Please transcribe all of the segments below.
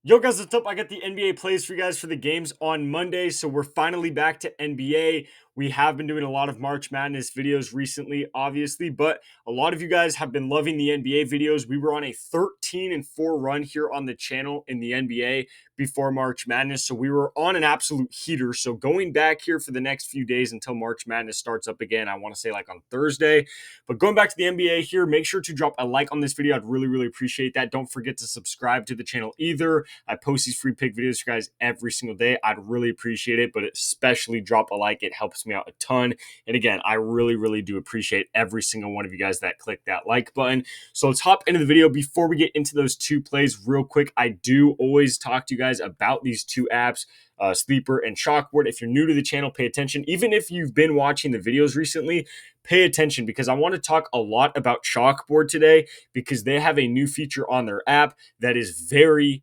Yo guys, what's up? I got the NBA plays for you guys for the games on Monday. So we're finally back to NBA. We have been doing a lot of March Madness videos recently, obviously, but a lot of you guys have been loving the NBA videos. We were on a 13-4 run here on the channel in the NBA before March Madness. So we were on an absolute heater. So going back here for the next few days until March Madness starts up again, I want to say like on Thursday. But going back to the NBA here, make sure to drop a like on this video. I'd really appreciate that. Don't forget to subscribe to the channel either. I post these free pick videos for you guys every single day. I'd really appreciate it, but especially drop a like. It helps me out a ton. And again, I really do appreciate every single one of you guys that click that like button. So let's hop into the video. Before we get into those two plays real quick, I do always talk to you guys about these two apps, Sleeper and Chalkboard. If you're new to the channel, pay attention. Even if you've been watching the videos recently, pay attention because I want to talk a lot about Chalkboard today because they have a new feature on their app that is very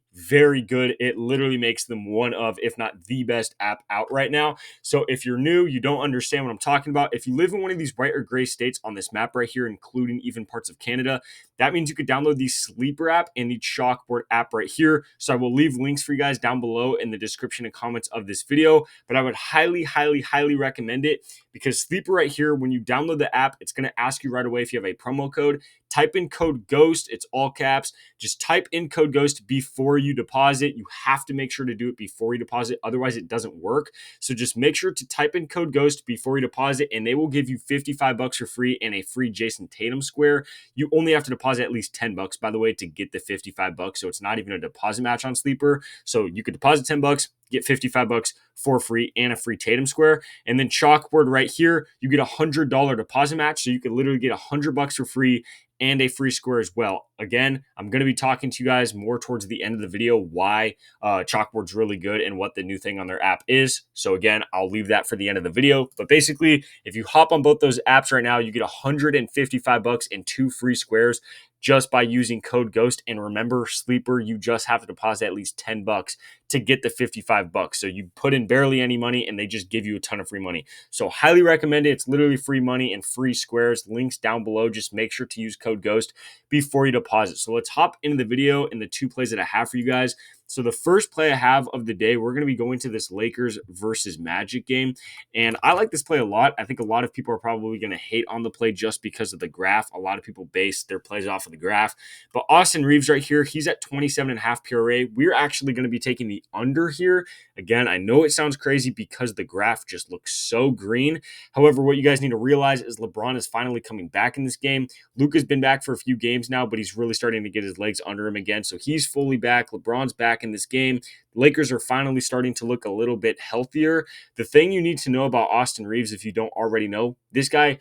good. It literally makes them one of, if not the best app out right now. So if you're new, you don't understand what I'm talking about. If you live in one of these white or gray states on this map right here, including even parts of Canada, that means you could download the Sleeper app and the Chalkboard app right here. So I will leave links for you guys down below in the description and comments of this video, but I would highly recommend it because Sleeper right here, when you download the app, it's going to ask you right away if you have a promo code. Type in code GHOST. It's all caps. Just type in code GHOST before you deposit. You have to make sure to do it before you deposit. Otherwise, it doesn't work. So just make sure to type in code GHOST before you deposit, and they will give you $55 for free and a free Jason Tatum square. You only have to deposit at least $10, by the way, to get the $55. So it's not even a deposit match on Sleeper. So you could deposit $10, get $55 for free and a free Tatum square. And then Chalkboard right here, you get a $100 deposit match. So you could literally get $100 for free and a free square as well. Again, I'm going to be talking to you guys more towards the end of the video why Chalkboard's really good and what the new thing on their app is. So again, I'll leave that for the end of the video. But basically, if you hop on both those apps right now, you get $155 and 2 free squares just by using code GHOST. And remember, Sleeper, you just have to deposit at least $10 to get the $55. So you put in barely any money and they just give you a ton of free money. So highly recommend it. It's literally free money and free squares. Links down below. Just make sure to use code GHOST before you deposit. So let's hop into the video and the two plays that I have for you guys. So the first play I have of the day, we're going to be going to this Lakers versus Magic game. And I like this play a lot. I think a lot of people are probably going to hate on the play just because of the graph. A lot of people base their plays off of the graph. But Austin Reeves right here, he's at 27.5 PRA. We're actually going to be taking the under here. Again, I know it sounds crazy because the graph just looks so green. However, what you guys need to realize is LeBron is finally coming back in this game. Luka's been back for a few games now, but he's really starting to get his legs under him again. So he's fully back. LeBron's back in this game. The Lakers are finally starting to look a little bit healthier. The thing you need to know about Austin Reeves, if you don't already know, this guy,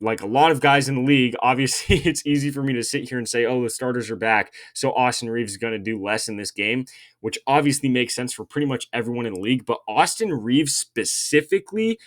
like a lot of guys in the league, obviously it's easy for me to sit here and say, oh, the starters are back, so Austin Reeves is going to do less in this game, which obviously makes sense for pretty much everyone in the league. But Austin Reeves specifically,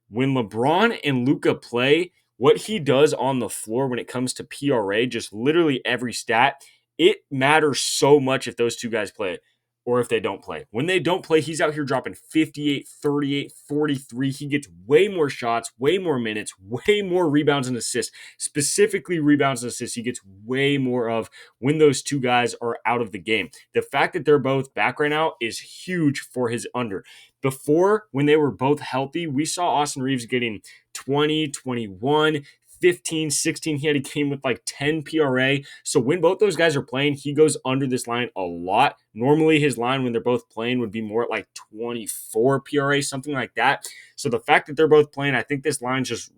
when LeBron and Luka play, what he does on the floor when it comes to PRA, just literally every stat, it matters so much if those two guys play or if they don't play. When they don't play, he's out here dropping 58, 38, 43. He gets way more shots, way more minutes, way more rebounds and assists. Specifically rebounds and assists, he gets way more of when those two guys are out of the game. The fact that they're both back right now is huge for his under. Before, when they were both healthy, we saw Austin Reeves getting 20, 21, 15, 16. He had a game with like 10 PRA. So when both those guys are playing, he goes under this line a lot. Normally his line when they're both playing would be more at like 24 PRA, something like that. So the fact that they're both playing, I think this line just,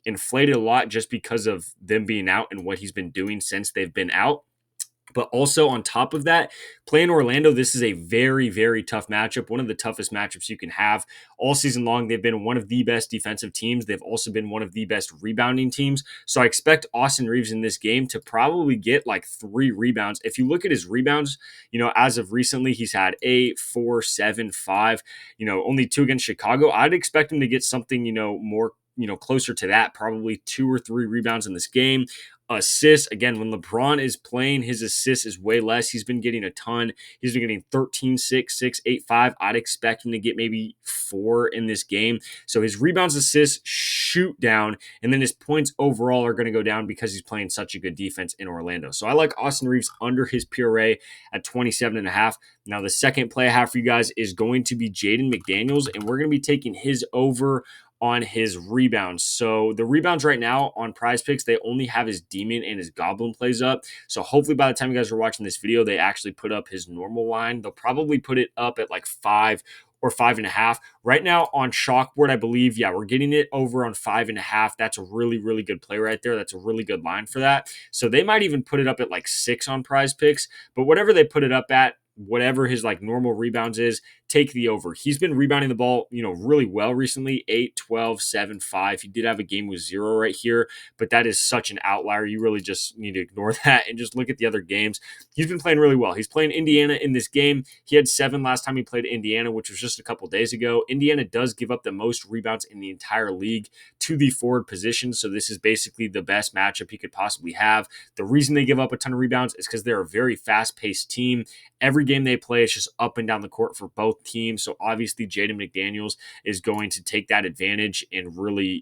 inflated a lot just because of them being out and what he's been doing since they've been out. But also on top of that, playing Orlando, this is a very tough matchup. One of the toughest matchups you can have all season long. They've been one of the best defensive teams. They've also been one of the best rebounding teams. So I expect Austin Reeves in this game to probably get like 3 rebounds. If you look at his rebounds, as of recently, he's had 8, 4, 7, 5, only 2 against Chicago. I'd expect him to get something, more closer to that, probably 2 or 3 rebounds in this game. Assists, again, when LeBron is playing, his assist is way less. He's been getting a ton. He's been getting 13, 6, 6, 8, 5. I'd expect him to get maybe 4 in this game. So his rebounds, assists shoot down, and then his points overall are going to go down because he's playing such a good defense in Orlando. So I like Austin Reeves under his PRA at 27.5. Now, the second play I have for you guys is going to be Jaden McDaniels, and we're going to be taking his over on his rebounds. So the rebounds right now on Prizepicks, they only have his Demon and his Goblin plays up. So hopefully by the time you guys are watching this video, they actually put up his normal line. They'll probably put it up at like 5 or 5.5. Right now on Chalkboard, I believe, yeah, we're getting it over on 5.5. That's a really, really good play right there. That's a really good line for that. So they might even put it up at like 6 on Prizepicks, but whatever they put it up at, whatever his like normal rebounds is, take the over. He's been rebounding the ball, really well recently. 8, 12, 7, 5. He did have a game with 0 right here, but that is such an outlier. You really just need to ignore that and just look at the other games. He's been playing really well. He's playing Indiana in this game. He had 7 last time he played Indiana, which was just a couple days ago. Indiana does give up the most rebounds in the entire league to the forward position, so this is basically the best matchup he could possibly have. The reason they give up a ton of rebounds is because they're a very fast-paced team. Every game they play is just up and down the court for both teams. So obviously Jaden McDaniels is going to take that advantage and really,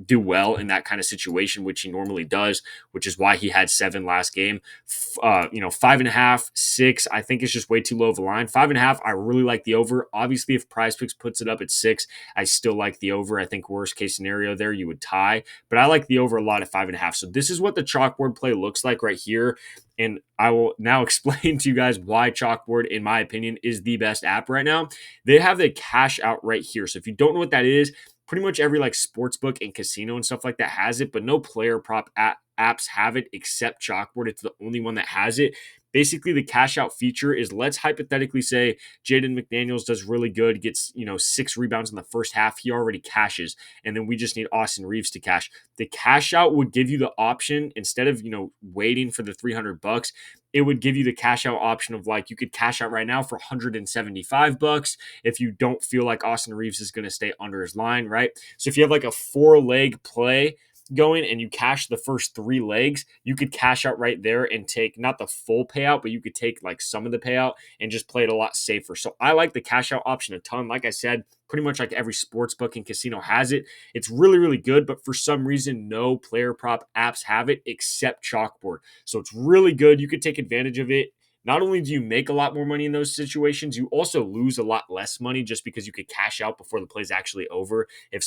do well in that kind of situation, which he normally does, which is why he had 7 last game. 5.5, 6, I think it's just way too low of a line. 5.5, I really like the over. Obviously, if Prizepicks puts it up at 6, I still like the over. I think worst case scenario there, you would tie, but I like the over a lot at 5.5. So this is what the Chalkboard play looks like right here. And I will now explain to you guys why Chalkboard, in my opinion, is the best app right now. They have the cash out right here. So if you don't know what that is, pretty much every like sportsbook and casino and stuff like that has it, but no player prop apps have it except Chalkboard. It's the only one that has it. Basically, the cash out feature is, let's hypothetically say Jaden McDaniels does really good, gets 6 rebounds in the first half. He already cashes, and then we just need Austin Reeves to cash. The cash out would give you the option, instead of waiting for the $300, it would give you the cash out option of like, you could cash out right now for $175 if you don't feel like Austin Reeves is going to stay under his line, right? So if you have like a 4-leg play going and you cash the first 3 legs, you could cash out right there and take not the full payout, but you could take like some of the payout and just play it a lot safer. So I like the cash out option a ton. Like I said, pretty much like every sports book and casino has it. It's really, really good, but for some reason, no player prop apps have it except Chalkboard. So it's really good. You could take advantage of it. Not only do you make a lot more money in those situations, you also lose a lot less money just because you could cash out before the play's actually over. If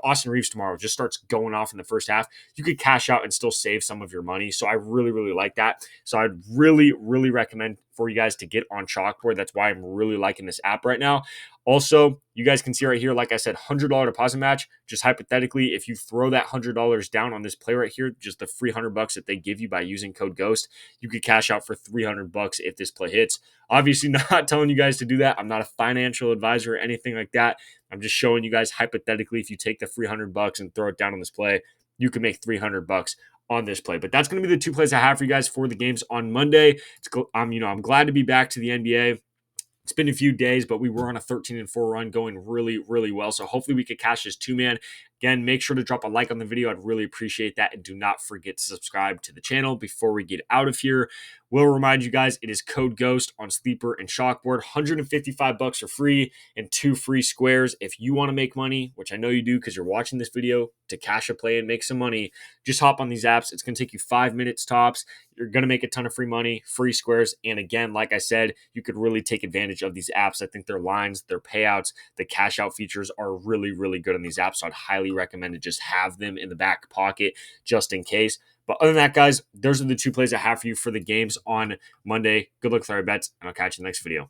Austin Reeves tomorrow just starts going off in the first half, you could cash out and still save some of your money. So I really, really like that. So I'd really, really recommend for you guys to get on Chalkboard. That's why I'm really liking this app right now. Also, you guys can see right here, like I said, $100 deposit match. Just hypothetically, if you throw that $100 down on this play right here, just the free $100 that they give you by using code GHOST, you could cash out for $300 if this play hits. Obviously, not telling you guys to do that. I'm not a financial advisor or anything like that. I'm just showing you guys hypothetically, if you take the free $100 and throw it down on this play, you can make $300 on this play. But that's going to be the 2 plays I have for you guys for the games on Monday. I'm glad to be back to the NBA. It's been a few days, but we were on a 13-4 run going really, really well. So hopefully we could cash this 2-man. Again, make sure to drop a like on the video. I'd really appreciate that. And do not forget to subscribe to the channel before we get out of here. We'll remind you guys, it is code GHOST on Sleeper and Chalkboard. $155 for free and 2 free squares. If you want to make money, which I know you do because you're watching this video to cash a play and make some money, just hop on these apps. It's going to take you 5 minutes tops. You're going to make a ton of free money, free squares. And again, like I said, you could really take advantage of these apps. I think their lines, their payouts, the cash out features are really, really good on these apps. So I'd highly recommend to just have them in the back pocket just in case. But other than that, guys, those are the 2 plays I have for you for the games on Monday. Good luck with our bets, and I'll catch you in the next video.